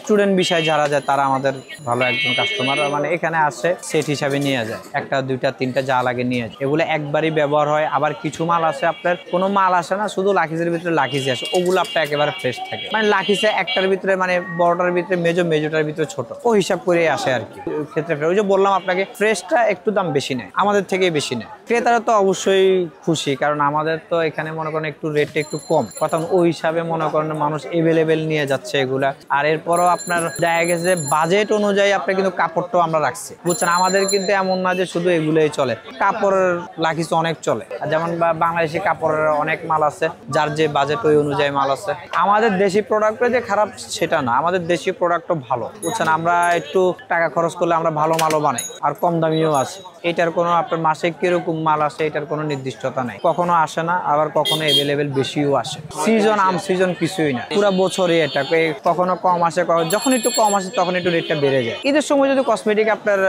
Student বিষয় যারা যায় তারা আমাদের ভালো একজন কাস্টমার, মানে এখানে আসে সেট হিসাবে নিয়ে যায়, একটা দুইটা তিনটা যা লাগে নিয়ে যায়। এগুলো একবারই ব্যবহার হয়। আবার কিছু মাল আসে আপনার কোনো মাল আসে না, শুধু লাখিজের ভিতরে লাখিজ আসে, ওগুলো আপনার একেবারে ফ্রেশ থাকে। মানে লাখিজে একটার ভিতরে মানে বড়টার ভিতরে মেজোটার ভিতরে ছোট, ও হিসাব করে আসে আর কি ক্ষেত্রে। ওই যে বললাম আপনাকে ফ্রেশটা একটু দাম বেশি নেয়, আমাদের থেকে বেশি নেয়। ক্রেতারা তো অবশ্যই খুশি, কারণ আমাদের তো এখানে মনে করেন একটু রেটটা একটু কম, কথা ওই হিসাবে মনে করেন মানুষ এভেলেবেল নিয়ে যাচ্ছে এগুলা। আর এরপরও আপনার দেখা গেছে বাজেট অনুযায়ী আপনার কিন্তু কাপড়টাও আমরা রাখছি, বুঝছেন। আমাদের কিন্তু এমন না যে শুধু এগুলোই চলে, কাপড়ের লাখিস অনেক চলে। যেমন বাংলাদেশি কাপড়ের অনেক মাল আছে, যার যে বাজেট ওই অনুযায়ী মাল আছে। আমাদের দেশি প্রোডাক্টটা যে খারাপ সেটা না, আমাদের দেশি প্রোডাক্টও ভালো, বুঝছেন। আমরা একটু টাকা খরচ করলে আমরা ভালো মালও বানাই, আর কম দামিও আছে। এটার কোনো আপনার মাসে কিরকম মাল আসে এটার কোনো নির্দিষ্টতা নাই, কখনো আসে না, আবার কখনো এভেলেবেল বেশিও আসে। সিজন আম সিজন কিছুই না, পুরো বছরই এটা কখনো কম আসে, যখন একটু কম আসে তখন একটু রেটটা বেড়ে যায়। ঈদের সময় যদি কসমেটিক আপনার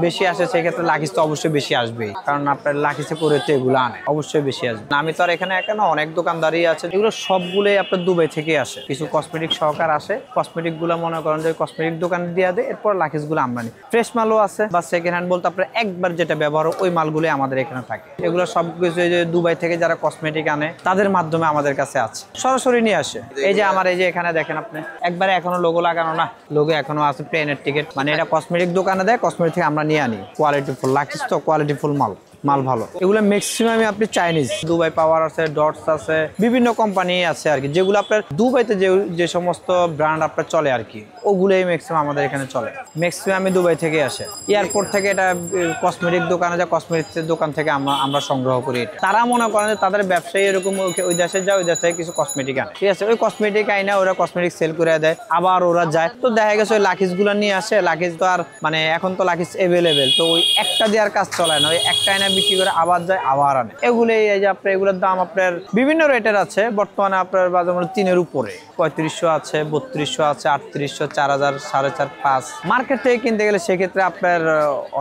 বেশি আসে সেক্ষেত্রে লাখিস তো অবশ্যই বেশি আসবেই, কারণ আপনার লাখিসে করে তো এগুলো আনে, অবশ্যই বেশি আসবে। আমি তো আর এখানে একা না, অনেক দোকানদারই আছে, এগুলো সবগুলোই আপনার দুবাই থেকে আসে। কিছু কসমেটিক সহকার আসে, কসমেটিক গুলো মনে করেন যে কসমেটিক দোকান দিয়ে দেয়, এরপর লাখিস গুলো আমরা নিই। ফ্রেশ মালও আছে বা সেকেন্ড হ্যান্ড বলতে আপনার একবার যেটা ব্যবহার ওই মালগুলো আমাদের এখানে থাকে। এগুলো সবকিছু যে দুবাই থেকে যারা কসমেটিক আনে তাদের মাধ্যমে আমাদের কাছে আছে, সরাসরি নিয়ে আসে। এই যে আমার এই যে এখানে দেখেন আপনি, একবারে এখনো লোগো লাগানো না, লোগো এখনো আছে, প্লেনের টিকিট, মানে এটা কসমেটিক দোকানে দেয়, কসমেটিক থেকে আমরা নিয়ে আনি। কোয়ালিটি ফুল লাখিস তো কোয়ালিটি ফুল মাল ভালো। এগুলো ম্যাক্সিমাম আপনি চাইনিজ, দুবাই পাওয়ার আছে, ডটস আছে, বিভিন্ন কোম্পানি আছে আর কি, যেগুলো আপনার দুবাইতে যে সমস্ত ব্র্যান্ড আপনার চলে আর কি, ওগুলোই ম্যাক্সিমাম আমাদের এখানে চলে। ম্যাক্সিমাম দুবাই থেকে আসে, এয়ারপোর্ট থেকে এটা কসমেটিক দোকানে যায়, কসমেটিক দোকান থেকে আমরা সংগ্রহ করি। তারা মনে করেন যে তাদের ব্যবসায়ী এরকম ওই দেশে যায়, ওই দেশ থেকে কিছু কসমেটিক আনে, ঠিক আছে। ওই কসমেটিক আইনা ওরা কসমেটিক সেল করে দেয়, আবার ওরা যায়, তো দেখা গেছে ওই লাখিস গুলো নিয়ে আসে। লাখিস তো আর মানে এখন তো লাখিস এভেলেবেল, তো ওই একটা দেওয়ার কাজ চলে না, ওই একটা আইনা বিক্রি করে আবার যায় আবার আনে। এগুলোই এই যে আপনার এগুলোর দাম আপনার বিভিন্ন রেটের আছে। বর্তমানে আপনার বাজার মূল্য 3-এর উপরে, 3500 আছে, 3200 আছে, 3800, 4000, 4.5, 5। মার্কেট থেকে কিনতে গেলে সেক্ষেত্রে আপনার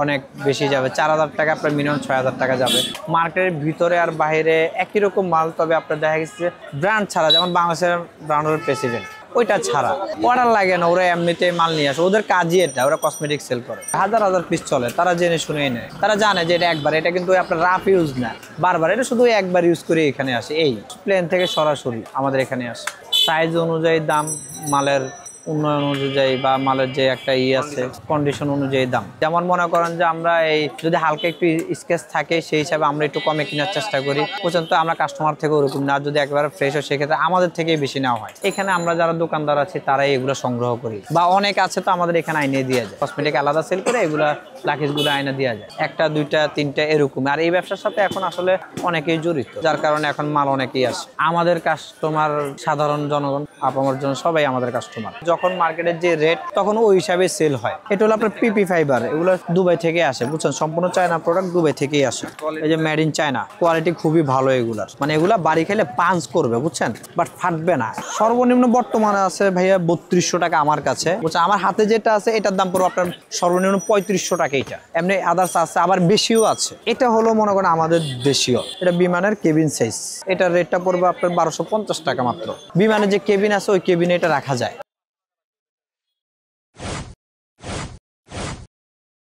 অনেক বেশি যাবে, 4000 টাকা আপনার মিনিমাম 6000 টাকা যাবে। মার্কেটের ভিতরে আর বাইরে একই রকম মাল, তবে আপনার দেখা গেছে ব্র্যান্ড ছাড়া, যেমন বাংলাদেশের ব্র্যান্ডের প্রেসিডেন্ট ওইটা ছাড়া অর্ডার লাগে না, ওরা এমনিতে মাল নিয়ে আসে, ওদের কাজই এটা, ওরা কসমেটিক সেল করে, হাজার হাজার পিস চলে, তারা জেনে শুনেই নেয়। তারা জানে যে এটা একবার, এটা কিন্তু আপনার রাফ ইউজ না বারবার, এটা শুধু একবার ইউজ করে এখানে আসে। এই প্লেন থেকে সরাসরি আমাদের এখানে আসে, সাইজ অনুযায়ী দাম, মালের উন্নয়ন অনুযায়ী বা মালের যে একটা আছে কন্ডিশন অনুযায়ী দাম। যেমন মনে করেন যে আমরা এই যদি হালকা একটু স্কেচ থাকে সেই হিসাবে আমরা একটু কমে কেনার চেষ্টা করি, বুঝছেন। তো আমরা কাস্টমার থেকে ওরকম না, যদি একেবারে ফ্রেশ হয় সেক্ষেত্রে আমাদের থেকেই বেশি নেওয়া হয়। এখানে আমরা যারা দোকানদার আছি তারাই এগুলো সংগ্রহ করি, বা অনেক আছে তো আমাদের এখানে আইনে দিয়ে যায়, কসমেটিক আলাদা সেল করে এগুলা লাখিসগুলো আইনে দেওয়া যায়, একটা দুইটা তিনটা এরকম। আর এই ব্যবসার সাথে এখন আসলে অনেকেই জড়িত, যার কারণে এখন মাল অনেকেই আসে। আমাদের কাস্টমার সাধারণ জনগণ, আপামর জন্য সবাই আমাদের কাস্টমার। যখন মার্কেটের যে রেট তখন ওই হিসাবে সেল হয়। এটা হলো আপনার পিপি ফাইবার, এগুলো দুবাই থেকে আসে, বুঝছেন। সম্পূর্ণ চায়না প্রোডাক্ট, দুবাই থেকেই আসে। এই যে মেড ইন চায়না, কোয়ালিটি খুবই ভালো এগুলার, মানে এগুলা বাড়ি খেলে পাঞ্চ করবে, বুঝছেন, বাট ফাটবে না। সর্বনিম্ন বর্তমানে আছে ভাইয়া 3200 টাকা আমার কাছে, বুঝছেন। আমার হাতে যেটা আছে এটার দাম পড়বে আপনার সর্বনিম্ন 3500 টাকা। এটা এমনি আদার্স আছে, আবার বেশিও আছে। এটা হলো মনে করেন আমাদের দেশীয়, এটা বিমানের কেবিন সাইজ, এটার রেটটা পড়বে আপনার 1250 টাকা মাত্র। বিমানের যে কেবিন আছে ওই কেবিনে এটা রাখা যায়।